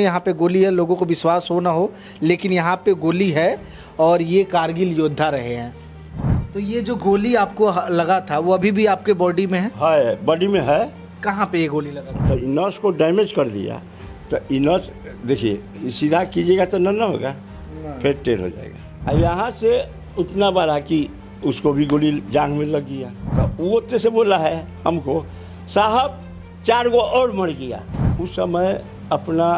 यहाँ पे गोली है, लोगों को विश्वास हो ना हो, लेकिन यहाँ पे गोली है और ये कारगिल योद्धा रहे हैं। तो ये जो गोली आपको लगा था वो अभी भी आपके बॉडी में है? है, बॉडी में है। कहाँ पे ये गोली लगा था? तो नस को डैमेज कर दिया। तो नस देखिए, सीधा कीजिएगा तो न होगा, फिर टेढ़ हो जाएगा। अब यहाँ से उतना बड़ा कि उसको भी गोली जांघ में लग गया। तो वो तो से बोला है हमको, साहब 4 गो और मर गया। उस समय अपना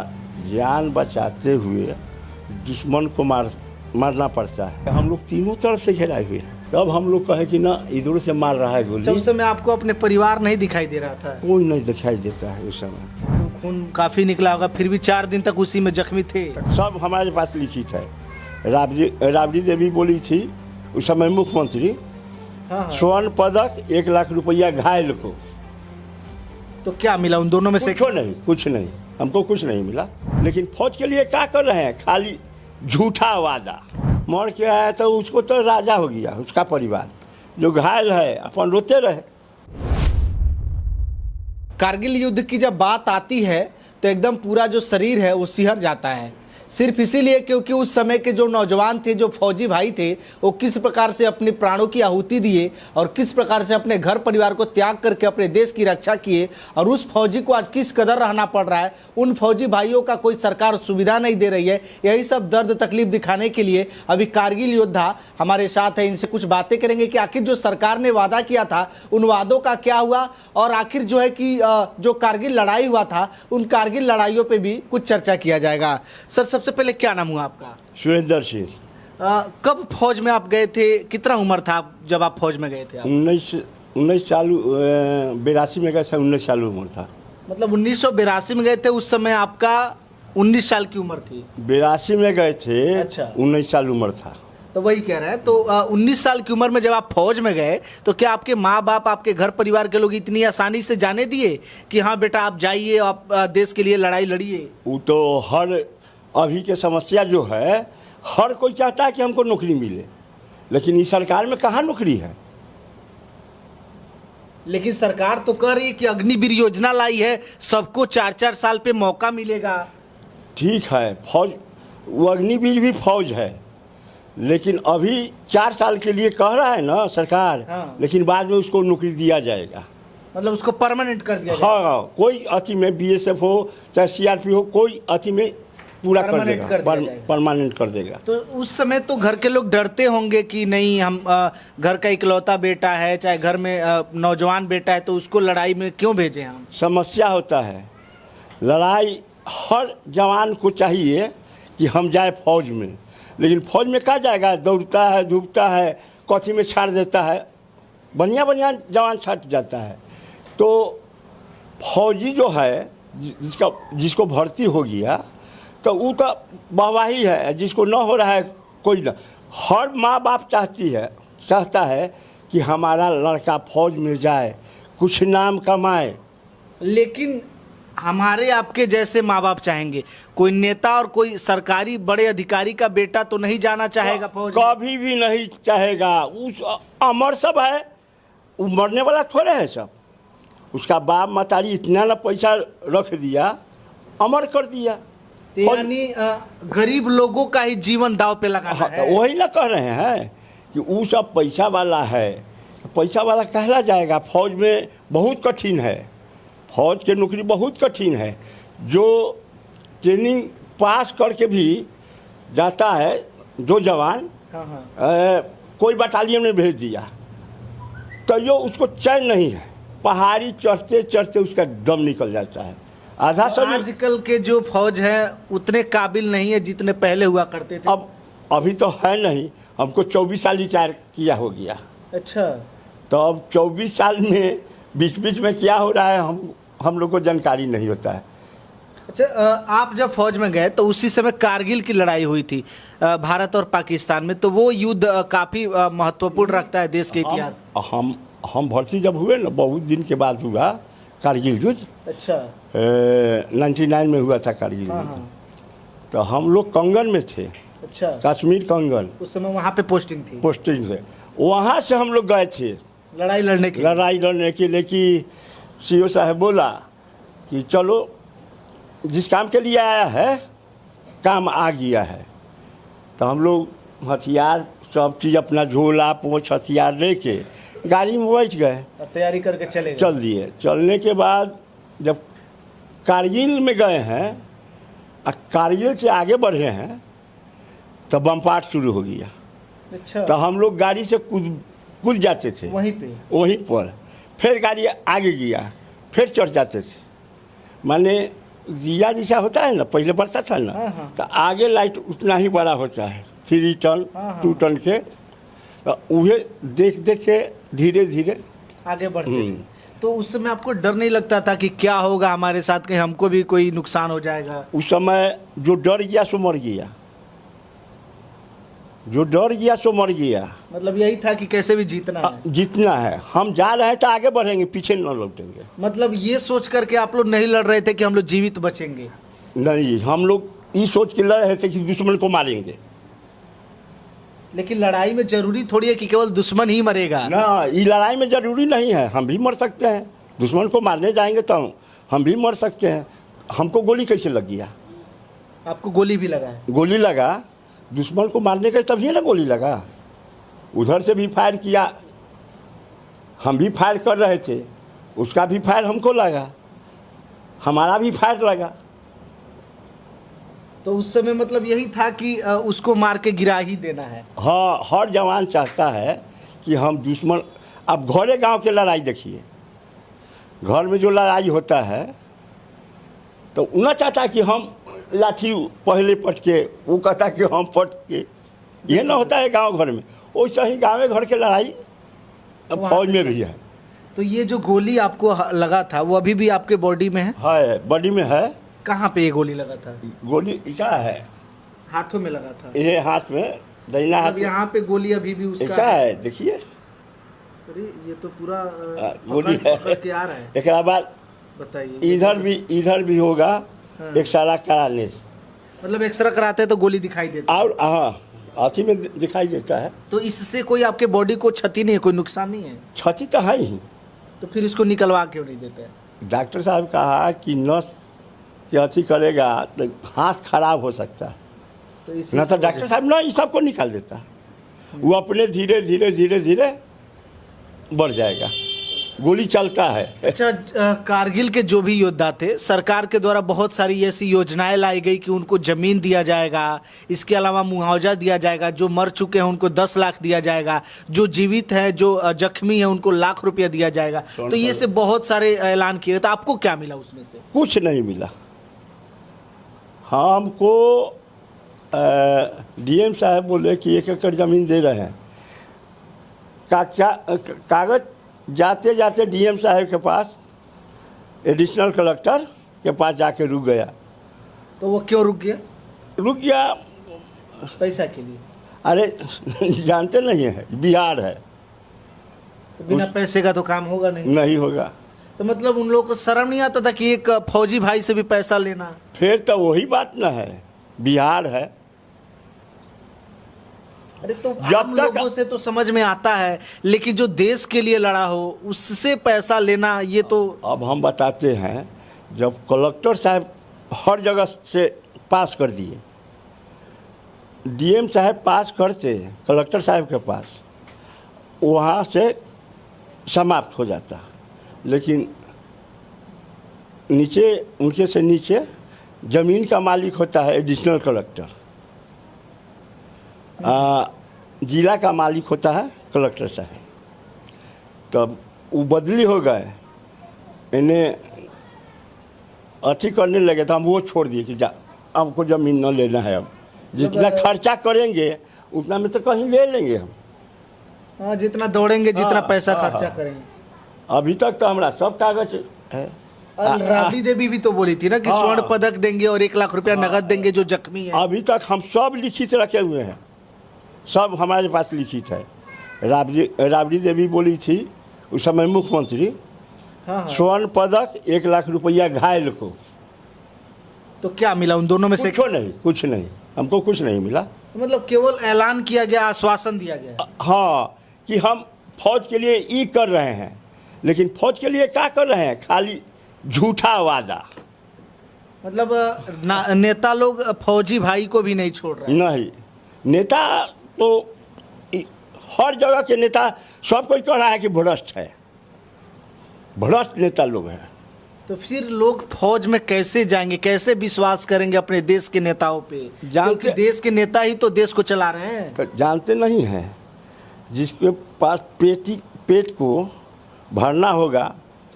जान बचाते हुए दुश्मन को मारना पड़ता है। हम लोग तीनों तरफ से घेराए हुए हैं। तब हम लोग कहे कि ना इधर से मार रहा है गोली। उस समय आपको अपने परिवार नहीं दिखाई दे रहा था? कोई नहीं दिखाई देता है उस समय। खून काफी निकला होगा, फिर भी 4 दिन तक उसी में जख्मी थे? सब हमारे पास लिखित है। राबड़ी देवी बोली थी उस समय मुख्यमंत्री, स्वर्ण पदक 1 लाख रुपया घायल को। तो क्या मिला उन दोनों में से? कुछ नहीं, हमको कुछ नहीं मिला। लेकिन फौज के लिए क्या कर रहे हैं? खाली झूठा वादा। मर के आया तो उसको तो राजा हो गया, उसका परिवार। जो घायल है अपन रोते रहे। कारगिल युद्ध की जब बात आती है तो एकदम पूरा जो शरीर है वो सिहर जाता है, सिर्फ इसीलिए क्योंकि उस समय के जो नौजवान थे, जो फौजी भाई थे, वो किस प्रकार से अपने प्राणों की आहुति दिए और किस प्रकार से अपने घर परिवार को त्याग करके अपने देश की रक्षा किए। और उस फौजी को आज किस कदर रहना पड़ रहा है, उन फौजी भाइयों का कोई सरकार सुविधा नहीं दे रही है। यही सब दर्द तकलीफ दिखाने के लिए अभी कारगिल योद्धा हमारे साथ है। इनसे कुछ बातें करेंगे कि आखिर जो सरकार ने वादा किया था उन वादों का क्या हुआ, और आखिर जो है कि जो कारगिल लड़ाई हुआ था उन कारगिल लड़ाइयों पर भी कुछ चर्चा किया जाएगा। सर, सबसे पहले क्या नाम हुआ आपका? सुरेंद्र सिंह। कब फौज में आप गए थे? कितना उम्र था जब आप फौज में गए थे? 19 साल 82 में गए थे। 19 साल उम्र था। मतलब 1982 में गए थे, उस समय आपका 19 साल की उम्र थी? 82 में गए थे। अच्छा। 19 साल उम्र था। तो वही कह रहे हैं। तो 19 साल की उम्र में जब आप फौज में गए तो क्या आपके माँ बाप, आपके घर परिवार के लोग इतनी आसानी से जाने दिए कि हाँ बेटा आप जाइए, आप देश के लिए लड़ाई लड़िए? वो तो हर अभी के समस्या जो है, हर कोई चाहता है कि हमको नौकरी मिले, लेकिन इस सरकार में कहाँ नौकरी है। लेकिन सरकार तो कह रही है कि अग्निवीर योजना लाई है, सबको 4-4 साल पे मौका मिलेगा। ठीक है, फौज, वो अग्निवीर भी फौज है, लेकिन अभी 4 साल के लिए कह रहा है ना सरकार। हाँ। लेकिन बाद में उसको नौकरी दिया जाएगा। मतलब उसको परमानेंट कर दिया जाएगा? हाँ, कोई अति में BSF हो चाहे CRP हो, कोई अति में पूरा कर देगा, परमानेंट कर देगा। तो उस समय तो घर के लोग डरते होंगे कि नहीं, हम घर का इकलौता बेटा है, चाहे घर में नौजवान बेटा है, तो उसको लड़ाई में क्यों भेजें हम? समस्या होता है लड़ाई। हर जवान को चाहिए कि हम जाए फौज में, लेकिन फौज में क्या जाएगा? दौड़ता है, धूपता है, कथी में छाड़ देता है, बढ़िया जवान छाट जाता है। तो फौजी जो है जिसको भर्ती हो गया तो वो तो वाहवाही है, जिसको न हो रहा है कोई न। हर माँ बाप चाहता है कि हमारा लड़का फौज में जाए, कुछ नाम कमाए। लेकिन हमारे आपके जैसे माँ बाप चाहेंगे, कोई नेता और कोई सरकारी बड़े अधिकारी का बेटा तो नहीं जाना चाहेगा फौज में? कभी भी नहीं चाहेगा। उस अमर सब है, वो मरने वाला थोड़े है सब। उसका बाप मतारी इतना ना पैसा रख दिया, अमर कर दिया। यानी गरीब लोगों का ही जीवन दांव पे लगाना है। वही ना कह रहे हैं कि वो सब पैसा वाला है, पैसा वाला कहला जाएगा। फौज में बहुत कठिन है, फौज की नौकरी बहुत कठिन है। जो ट्रेनिंग पास करके भी जाता है जो जवान, कोई बटालियन में भेज दिया तो यो उसको चैन नहीं है, पहाड़ी चढ़ते चढ़ते उसका दम निकल जाता है। आधा तो आजकल के जो फौज है उतने काबिल नहीं है जितने पहले हुआ करते थे। अब अभी तो है नहीं। हमको 24 साल रिटायर किया हो गया। अच्छा। तो अब 24 साल में बीच में क्या हो रहा है हम लोग को जानकारी नहीं होता है। अच्छा, आप जब फौज में गए तो उसी समय कारगिल की लड़ाई हुई थी भारत और पाकिस्तान में, तो वो युद्ध काफ़ी महत्वपूर्ण रखता है देश के इतिहास। हम भर्ती जब हुए ना, बहुत दिन के बाद हुआ कारगिल युद्ध। अच्छा। 99 में हुआ था कारगिल युद्ध। तो हम लोग कंगन में थे। अच्छा। कश्मीर कंगन। उस समय वहाँ पे पोस्टिंग से वहाँ से हम लोग गए थे लड़ाई लड़ने के लिए कि CO साहब बोला कि चलो जिस काम के लिए आया है काम आ गया है, तो हम लोग हथियार सब चीज़ अपना झोला पोंछ हथियार लेके गाड़ी में बैठ गए, तैयारी करके चले चल दिए। चलने के बाद जब कारगिल में गए हैं और कारगिल से आगे बढ़े हैं तो बमपाट शुरू हो गया। अच्छा, तो हम लोग गाड़ी से कूद जाते थे वहीं पर, फिर गाड़ी आगे गया, फिर चढ़ जाते थे। माने दिया जैसा होता है ना, पहले बढ़ता था ना, हाँ। तो आगे लाइट उतना ही बड़ा होता है, 3 टन 2 टन के, तो उहे देख के धीरे धीरे आगे बढ़ते थे। तो उस समय आपको डर नहीं लगता था कि क्या होगा हमारे साथ, कहीं हमको भी कोई नुकसान हो जाएगा? उस समय जो डर गया सो मर गया, जो डर गया सो मर गया। मतलब यही था कि कैसे भी जीतना है। जीतना है, हम जा रहे हैं तो आगे बढ़ेंगे, पीछे न लौटेंगे। मतलब ये सोच करके आप लोग नहीं लड़ रहे थे कि हम लोग जीवित बचेंगे? नहीं, हम लोग ये सोच के लड़ रहे थे कि दुश्मन को मारेंगे। लेकिन लड़ाई में जरूरी थोड़ी है कि केवल दुश्मन ही मरेगा ना, ये लड़ाई में जरूरी नहीं है, हम भी मर सकते हैं। दुश्मन को मारने जाएंगे तो हम भी मर सकते हैं। हमको गोली कैसे लग गया? आपको गोली भी लगा है? गोली लगा, दुश्मन को मारने का तभी ना गोली लगा। उधर से भी फायर किया, हम भी फायर कर रहे थे, उसका भी फायर हमको लगा, हमारा भी फायर लगा। तो उस समय मतलब यही था कि उसको मार के गिरा ही देना है। हाँ, हर जवान चाहता है कि हम दुश्मन, अब घरे गांव के लड़ाई देखिए, घर में जो लड़ाई होता है तो उना चाहता है कि हम लाठी पहले पट के, वो कहता है कि हम पट के, ये ना होता है गांव घर में। वैसा ही गाँव घर के लड़ाई अब फौज में भी है। तो ये जो गोली आपको लगा था वो अभी भी आपके बॉडी में है? है, बॉडी में है। कहाँ पे ये गोली लगा था? गोली क्या है? हाथों में लगा था? ये हाथ में, दाहिना हाथ अब यहाँ पे गोली अभी भी उसका क्या है, देखिए। अरे ये तो पूरा गोली पकड़ के आ रहा है। एक बाद बताइए, इधर भी होगा। हाँ। एक्सरा कराने से, मतलब एक्सरा कराते हैं तो गोली दिखाई देती है? और हाँ, हाथी में दिखाई देता है। तो इससे कोई आपके बॉडी को क्षति नहीं है, कोई नुकसान नहीं है? क्षति तो है ही। तो फिर इसको निकलवा क्यों नहीं देते? डॉक्टर साहब कहा कि नस की अथी करेगा तो हाथ खराब हो सकता है, तो इसी ना तो डॉक्टर साहब ना ये सबको निकाल देता, वो अपने धीरे धीरे धीरे धीरे बढ़ जाएगा, गोली चलता है। अच्छा, कारगिल के जो भी योद्धा थे, सरकार के द्वारा बहुत सारी ऐसी योजनाएं लाई गई कि उनको जमीन दिया जाएगा, इसके अलावा मुआवजा दिया जाएगा, जो मर चुके हैं उनको 10 लाख दिया जाएगा, जो जीवित है, जो जख्मी है उनको लाख रुपया दिया जाएगा। तो ये से बहुत सारे ऐलान किए, तो आपको क्या मिला उसमें से? कुछ नहीं मिला। हमको डीएम साहब बोले कि 1 एकड़ ज़मीन दे रहे हैं। कागज़ जाते जाते डीएम साहब के पास, एडिशनल कलेक्टर के पास जाके रुक गया। तो वो क्यों रुक गया? रुक गया पैसा के लिए? अरे जानते नहीं है, बिहार है, तो बिना पैसे का तो काम होगा नहीं होगा। तो मतलब उन लोगों को शर्म नहीं आता था कि एक फौजी भाई से भी पैसा लेना? फिर तो वही बात ना है, बिहार है। अरे तो आम लोगों से तो समझ में आता है, लेकिन जो देश के लिए लड़ा हो उससे पैसा लेना, ये तो। अब हम बताते हैं, जब कलेक्टर साहब हर जगह से पास कर दिए, डीएम साहब पास करते कलेक्टर साहब के पास, वहाँ से समाप्त हो जाता। लेकिन नीचे, उनके से नीचे ज़मीन का मालिक होता है एडिशनल कलेक्टर, जिला का मालिक होता है कलेक्टर साहब। तब वो बदली हो गए, इन्हें अथी करने लगे तो हम वो छोड़ दिए कि जा, हमको ज़मीन न लेना है। अब जितना खर्चा करेंगे उतना में तो कहीं ले लेंगे हम। हाँ, जितना दौड़ेंगे, जितना पैसा खर्चा करेंगे। अभी तक तो हमारा सब कागज है। राबड़ी देवी भी तो बोली थी ना कि स्वर्ण पदक देंगे और 1 लाख रुपया नगद देंगे जो जख्मी है। अभी तक हम सब लिखित रखे हुए हैं, सब हमारे पास लिखित है। राबड़ी देवी बोली थी उस समय मुख्यमंत्री, हाँ। स्वर्ण पदक 1 लाख रुपया घायल को। तो क्या मिला उन दोनों में से? कुछ नहीं, हमको कुछ नहीं मिला। मतलब केवल ऐलान किया गया, आश्वासन दिया गया। हाँ, कि हम फौज के लिए ये कर रहे हैं, लेकिन फौज के लिए क्या कर रहे हैं? खाली झूठा वादा। मतलब नेता लोग फौजी भाई को भी नहीं छोड़ रहे हैं। नहीं, नेता तो हर जगह के नेता सब कोई कह रहा है कि भ्रष्ट है, भ्रष्ट नेता लोग हैं। तो फिर लोग फौज में कैसे जाएंगे, कैसे विश्वास करेंगे अपने देश के नेताओं पे? क्योंकि देश के नेता ही तो देश को चला रहे हैं। तो जानते नहीं हैं, जिसके पास पेट को भरना होगा,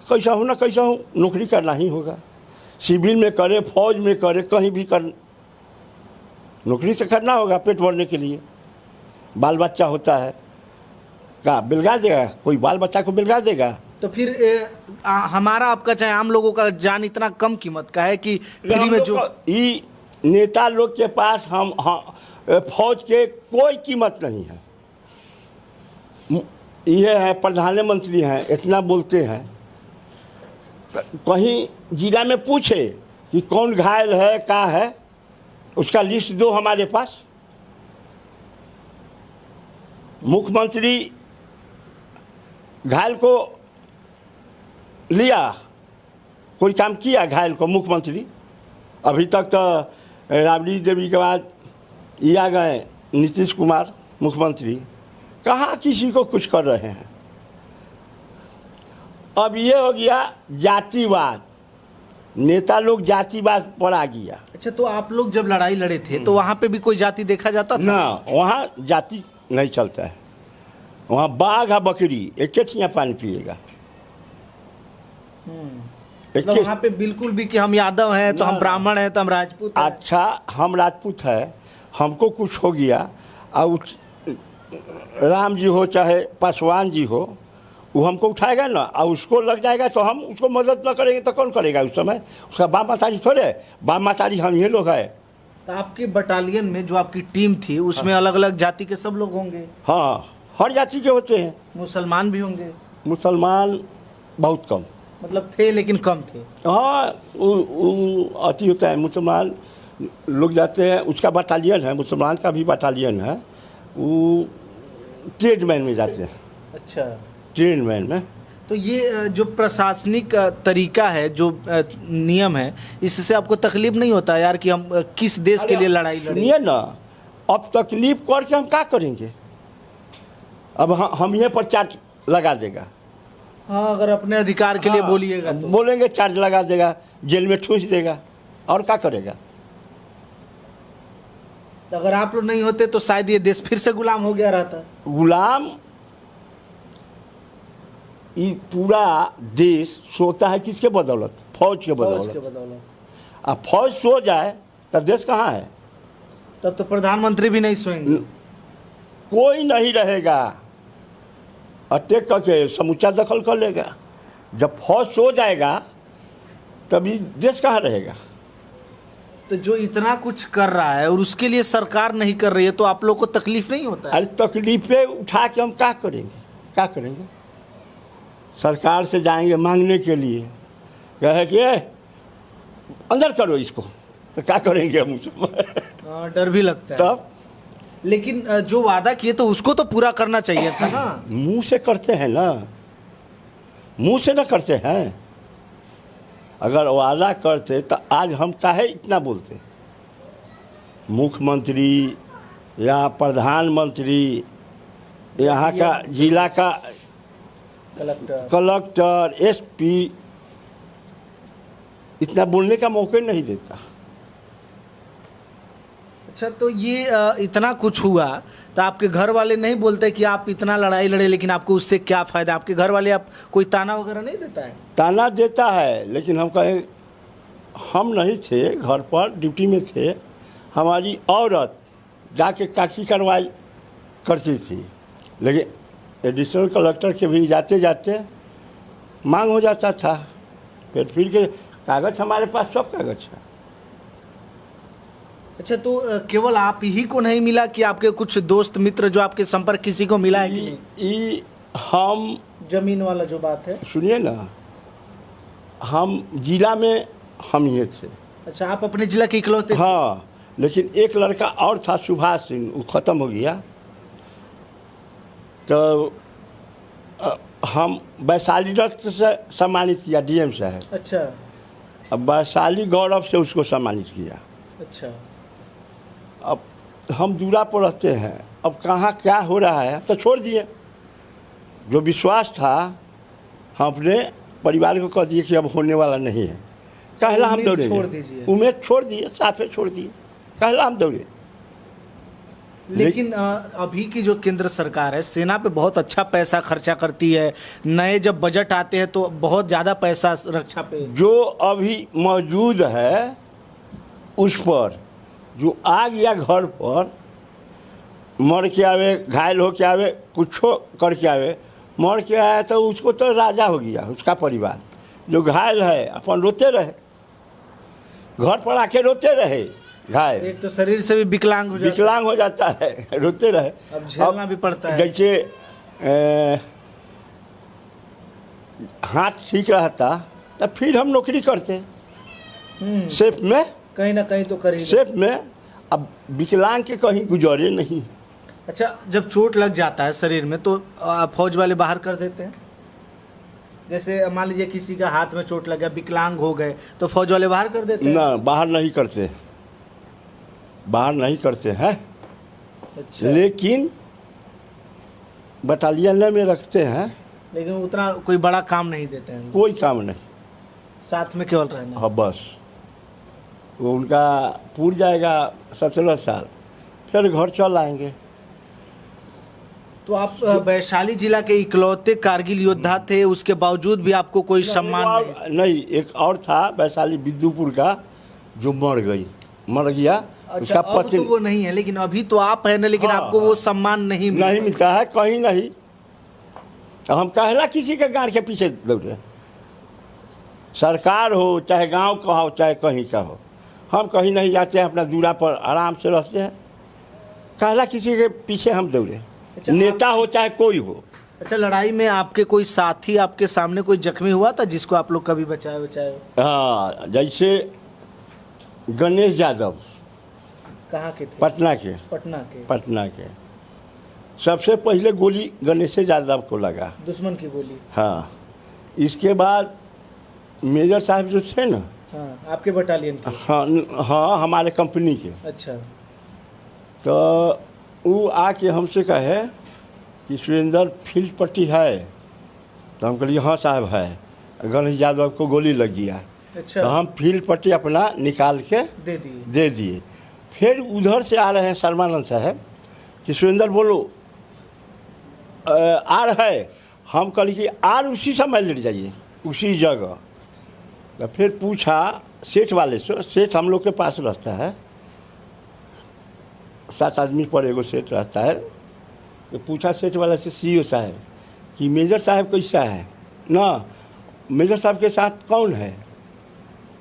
कैसा हो ना कैसा हो नौकरी करना ही होगा। सिविल में करे, फौज में करे, कहीं भी कर, नौकरी से करना होगा पेट भरने के लिए। बाल बच्चा होता है, क्या बिलगा देगा कोई? बाल बच्चा को बिलगा देगा? तो फिर हमारा आपका चाहे आम लोगों का जान इतना कम कीमत का है कि फ्री में जो नेता लोग के पास हम फौज के कोई कीमत नहीं है। ये है प्रधानमंत्री हैं, इतना बोलते हैं, कहीं जिला में पूछे कि कौन घायल है, क्या है, उसका लिस्ट दो हमारे पास। मुख्यमंत्री घायल को लिया, कोई काम किया घायल को मुख्यमंत्री? अभी तक तो राबड़ी देवी के बाद ये आ गए नीतीश कुमार मुख्यमंत्री, कहाँ किसी को कुछ कर रहे हैं। अब ये हो गया जातिवाद, नेता लोग जातिवाद पर आ गया। अच्छा, तो आप लोग जब लड़ाई लड़े थे तो वहाँ पे भी कोई जाति देखा जाता था? ना, वहाँ जाति नहीं चलता है। वहाँ बाघ या बकरी एक छिया पानी पिएगा। मतलब वहाँ पे बिल्कुल भी कि हम यादव हैं तो हम ब्राह्मण हैं तो हम राजपूत हैं। अच्छा, हम राजपूत है, हमको कुछ हो गया और राम जी हो चाहे पासवान जी हो, वो हमको उठाएगा ना, और उसको लग जाएगा तो हम उसको मदद न करेंगे तो कौन करेगा उस समय? उसका बाप मातारी थोड़े, बाप मातारी हम ये लोग हैं। तो आपके बटालियन में जो आपकी टीम थी उसमें अलग अलग जाति के सब लोग होंगे? हाँ, हर जाति के होते हैं। मुसलमान भी होंगे? मुसलमान बहुत कम, मतलब थे लेकिन कम थे। हाँ, अति होता है, मुसलमान लोग जाते हैं। उसका बटालियन है, मुसलमान का भी बटालियन है, वो ट्रेडमैन में जाते हैं। अच्छा, ट्रेडमैन में। तो ये जो प्रशासनिक तरीका है, जो नियम है, इससे आपको तकलीफ नहीं होता यार कि हम किस देश के लिए लड़ाई लड़ें? सुनिए ना, अब तकलीफ करके हम क्या करेंगे? अब हम ये पर चार्ज लगा देगा। हाँ, अगर अपने अधिकार के लिए बोलिएगा तो बोलेंगे चार्ज लगा देगा, जेल में ठूस देगा, और क्या करेगा? अगर आप लोग नहीं होते तो शायद ये देश फिर से गुलाम हो गया रहता। गुलाम, ये पूरा देश सोता है किसके बदौलत? फौज के बदौलत। अब फौज सो जाए तब देश कहाँ है? तब तो प्रधानमंत्री भी नहीं सोएंगे। कोई नहीं रहेगा, अटैक करके समूचा दखल कर लेगा। जब फौज सो जाएगा तभी देश कहाँ रहेगा? तो जो इतना कुछ कर रहा है और उसके लिए सरकार नहीं कर रही है तो आप लोग को तकलीफ नहीं होता है? अरे तकलीफें उठा के हम क्या करेंगे? क्या करेंगे? सरकार से जाएंगे मांगने के लिए, कहे कि अंदर करो इसको, तो क्या करेंगे हम उसमें? डर भी लगता है तब। लेकिन जो वादा किए तो उसको तो पूरा करना चाहिए था ना। मुंह से करते हैं ना, मुंह से ना करते हैं। अगर वादा करते तो आज हम काहे इतना बोलते? मुख्यमंत्री या प्रधानमंत्री, यहाँ का जिला का कलेक्टर, एसपी इतना बोलने का मौका नहीं देता। अच्छा, तो ये इतना कुछ हुआ तो आपके घर वाले नहीं बोलते कि आप इतना लड़ाई लड़े लेकिन आपको उससे क्या फ़ायदा? आपके घर वाले आप कोई ताना वगैरह नहीं देता है? ताना देता है, लेकिन हम कहें, हम नहीं थे घर पर, ड्यूटी में थे, हमारी औरत जाके काठी कार्रवाई करती थी। लेकिन एडिशनल कलेक्टर के भी जाते जाते मांग हो जाता था। फिर के कागज़ हमारे पास सब कागज़ है। अच्छा, तो केवल आप ही को नहीं मिला कि आपके कुछ दोस्त मित्र जो आपके संपर्क किसी को मिला है कि नहीं? हम जमीन वाला जो बात है, सुनिए ना, हम जिला में हम ये थे। अच्छा, आप अपने जिला के इकलौते? हाँ, लेकिन एक लड़का और था सुभाष सिंह, वो ख़त्म हो गया। तो हम वैशाली रक्त से सम्मानित किया, डीएम साहब। अच्छा, अब वैशाली गौरव से उसको सम्मानित किया। अच्छा। अब हम दूरा पर रहते हैं, अब कहाँ क्या हो रहा है तो छोड़ दिए। जो विश्वास था हम अपने परिवार को कह दिए कि अब होने वाला नहीं है, कहला हम दौड़े, छोड़ दीजिए, उम्मीद छोड़ दिए, साफे छोड़ दिए, कहला हम दौड़े। लेकिन अभी की जो केंद्र सरकार है सेना पे बहुत अच्छा पैसा खर्चा करती है, नए जब बजट आते हैं तो बहुत ज़्यादा पैसा रक्षा पे। जो अभी मौजूद है उस पर जो आ गया घर पर, मर के आवे, घायल हो के आवे, कुछ करके आवे, मर के आया तो उसको तो राजा हो गया उसका परिवार। जो घायल है अपन रोते रहे, घर पर आके रोते रहे, घायल एक तो शरीर से भी विकलांग हो जाता है, रोते रहे। अब झेलना भी पड़ता है। जैसे हाथ ठीक रहता तो फिर हम नौकरी करते सेफ में, कहीं ना कहीं तो करेंगे सेफ में। अब विकलांग के कहीं गुजारे नहीं। अच्छा, जब चोट लग जाता है शरीर में तो फौज वाले बाहर कर देते हैं? जैसे मान लीजिए किसी का हाथ में चोट लग गया, विकलांग हो गए, तो फौज वाले बाहर कर देते हैं? ना, बाहर नहीं करते, बाहर नहीं करते हैं। अच्छा। लेकिन बटालियन में रखते हैं, लेकिन उतना कोई बड़ा काम नहीं देते हैं? कोई काम नहीं, साथ में केवल रहना। हाँ बस। वो उनका पूर जाएगा 17 साल, फिर घर चल आएंगे। तो आप वैशाली जिला के इकलौते कारगिल योद्धा थे, उसके बावजूद भी आपको कोई सम्मान नहीं? एक और था वैशाली बिद्दुपुर का जो मर गया। अच्छा, उसका पति तो वो नहीं है, लेकिन अभी तो आप है ना, लेकिन हाँ, आपको वो सम्मान नहीं मिलता है कहीं नहीं। हम कहला किसी के गाड़ के पीछे दौड़े, सरकार हो चाहे गांव का हो चाहे कहीं का हो, हम कहीं नहीं जाते हैं, अपना दूरा पर आराम से रहते हैं। कहला किसी के पीछे हम दौड़े। अच्छा, नेता हो चाहे कोई हो। अच्छा, लड़ाई में आपके कोई साथी आपके सामने कोई जख्मी हुआ था जिसको आप लोग कभी बचाए? हाँ, जैसे गणेश यादव। कहाँ के थे? पटना के। पटना के सबसे पहले गोली गणेश यादव को लगा, दुश्मन की गोली। हाँ, इसके बाद मेजर साहब जो थे ना, हाँ, आपके बटालियन के? हाँ, हमारे कंपनी के। अच्छा। तो वो आके हमसे कहे कि सुरेंद्र फील्ड पट्टी है? तो हम कहिए हाँ साहब है, गणेश यादव को गोली लग गया। अच्छा। तो हम फील्ड पट्टी अपना निकाल के दे दिए। फिर उधर से आ रहे हैं सरमानंद साहब कि सुरेंद्र बोलो आर है। हम कही कि आर उसी समय लेट जाइए, उसी जगह। तो फिर पूछा सेठ वाले से, सेठ हम लोग के पास रहता है, 7 आदमी पर एगो सेठ रहता है। तो पूछा सेठ वाला से सीओ साहब कि मेजर साहब कैसा है ना, मेजर साहब के साथ कौन है?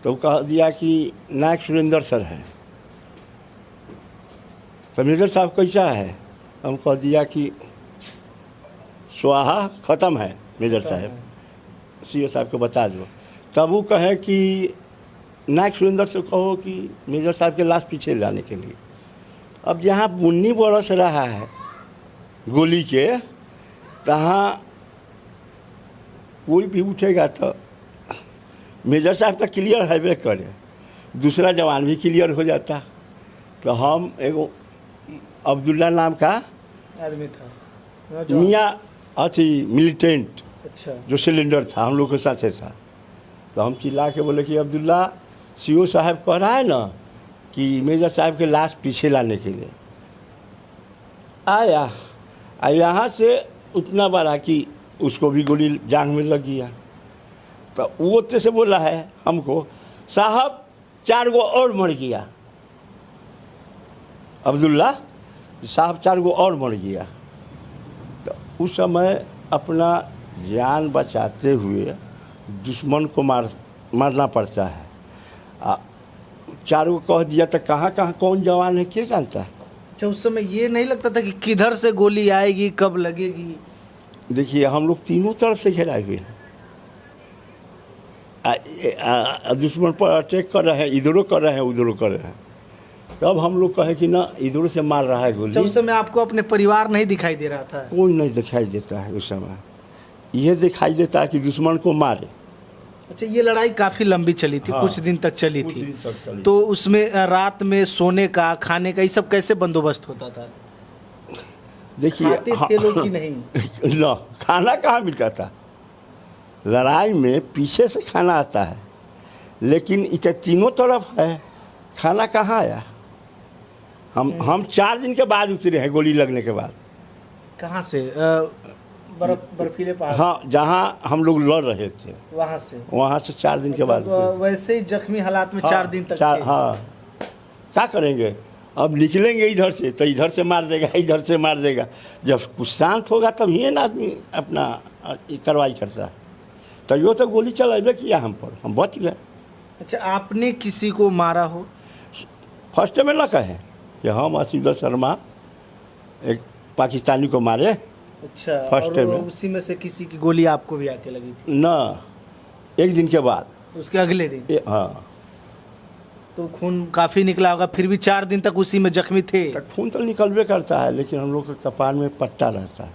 तो कह दिया कि नायक सुरेंद्र सर है। तो मेजर साहब कैसा है? हम कह दिया कि स्वाहा ख़त्म है मेजर साहब, सीओ साहब को बता दो। तब वो कहे कि नायक सुरेंद्र से कहो कि मेजर साहब के लाश पीछे लाने के लिए। अब जहाँ बुन्नी बरस रहा है गोली के, तहाँ कोई भी उठेगा तो मेजर साहब तो क्लियर हैवे करे, दूसरा जवान भी क्लियर हो जाता। तो हम एगो अब्दुल्ला नाम का आदमी था, मियाँ अथी मिलिटेंट। अच्छा। जो सिलेंडर था हम लोग के साथ था। तो हम चिल्ला के बोले कि अब्दुल्ला सीओ साहब कह रहा है ना कि मेजर साहब के लाश पीछे लाने के लिए। आया यहाँ से उतना बड़ा कि उसको भी गोली जांघ में लग गया। तो वो तो से बोला है हमको, साहब 4 गो और मर गया। अब्दुल्ला साहब 4 गो और मर गया। तो उस समय अपना जान बचाते हुए दुश्मन को मारना पड़ता है। 4 गो कह दिया तो कहाँ कहाँ कौन जवान है क्या जानता है? अच्छा, उस समय ये नहीं लगता था कि किधर से गोली आएगी, कब लगेगी? देखिए हम लोग तीनों तरफ से घेराए हुए हैं, दुश्मन पर अटैक कर रहे हैं, इधरों कर रहे हैं उधरों कर रहे हैं। तब हम लोग कहे कि ना इधरों से मार रहा है गोली। उस समय आपको अपने परिवार नहीं दिखाई दे रहा था? कोई नहीं दिखाई देता है उस समय। यह दिखाई देता है कि दुश्मन को मारे, अच्छा, ये लड़ाई काफी लंबी चली थी, हाँ, कुछ दिन तक चली कुछ थी। दिन तक चली। तो उसमें रात में सोने का, खाने का, ये सब कैसे बंदोबस्त होता था? देखिए खाते थे लोग कि नहीं? ना, खाना कहाँ मिलता था। लड़ाई में पीछे से खाना आता है, लेकिन इधर तीनों तरफ है, खाना कहाँ आया। हम 4 दिन के बाद उतरे हैं गोली लगने के बाद। कहाँ से? बर्फीले पहाड़? हाँ, जहाँ हम लोग लड़ रहे थे वहाँ से? वहाँ से 4 दिन के बाद तो वैसे ही जख्मी हालात में 4 दिन तक थे। हाँ, क्या करेंगे। अब निकलेंगे इधर से तो इधर से मार देगा, इधर से मार देगा। जब कुछ शांत होगा तब ही ना आदमी अपना कार्रवाई करता है। तैयो तो गोली चलाबे किया हम पर, हम बच गए। अच्छा, आपने किसी को मारा हो? फर्स्ट में ना कहें कि हम असीम शर्मा एक पाकिस्तानी को मारे। अच्छा, फर्स्ट और में उसी में से किसी की गोली आपको भी आके लगी थी? ना, 1 दिन के बाद। उसके अगले दिन? हाँ, तो खून काफी निकला होगा, फिर भी 4 दिन तक उसी में जख्मी थे? तक खून तो निकलबे करता है, लेकिन हम लोग के कपार में पट्टा रहता है,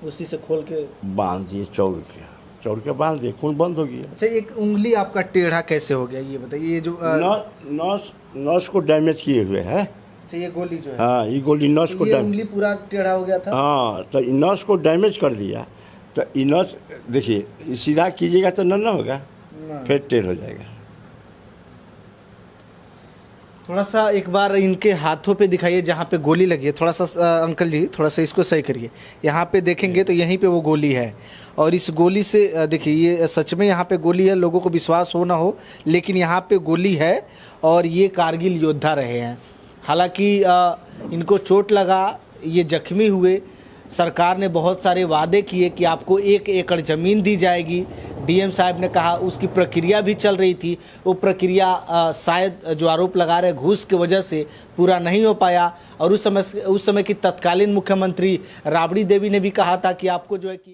उसी से खोल के बांध दिए, चौड़ के बांध दिए, खून बंद हो गया। अच्छा, एक उंगली आपका टेढ़ा कैसे हो गया, ये बताइए। ये जो नस को डैमेज किए हुए है। अच्छा, ये गोली जो है, हाँ, ये गोली नस तो को ये डैमेज, उंगली पूरा टेढ़ा हो गया था? हाँ, तो नस को डैमेज कर दिया। तो ये नस देखिए, सीधा कीजिएगा तो ना होगा, ना। फिर टेढ़ हो जाएगा। थोड़ा सा एक बार इनके हाथों पे दिखाइए जहाँ पे गोली लगी है, थोड़ा सा अंकल जी थोड़ा सा इसको सही करिए। यहाँ पे देखेंगे तो यहीं पे वो गोली है, और इस गोली से देखिए, ये सच में यहाँ पे गोली है, लोगों को विश्वास हो ना हो, लेकिन यहाँ पे गोली है, और ये कारगिल योद्धा रहे हैं। हालांकि इनको चोट लगा, ये जख्मी हुए। सरकार ने बहुत सारे वादे किए कि आपको 1 एकड़ ज़मीन दी जाएगी। डीएम साहब ने कहा, उसकी प्रक्रिया भी चल रही थी। वो प्रक्रिया शायद जो आरोप लगा रहे घूस की वजह से पूरा नहीं हो पाया। और उस समय की तत्कालीन मुख्यमंत्री राबड़ी देवी ने भी कहा था कि आपको जो है कि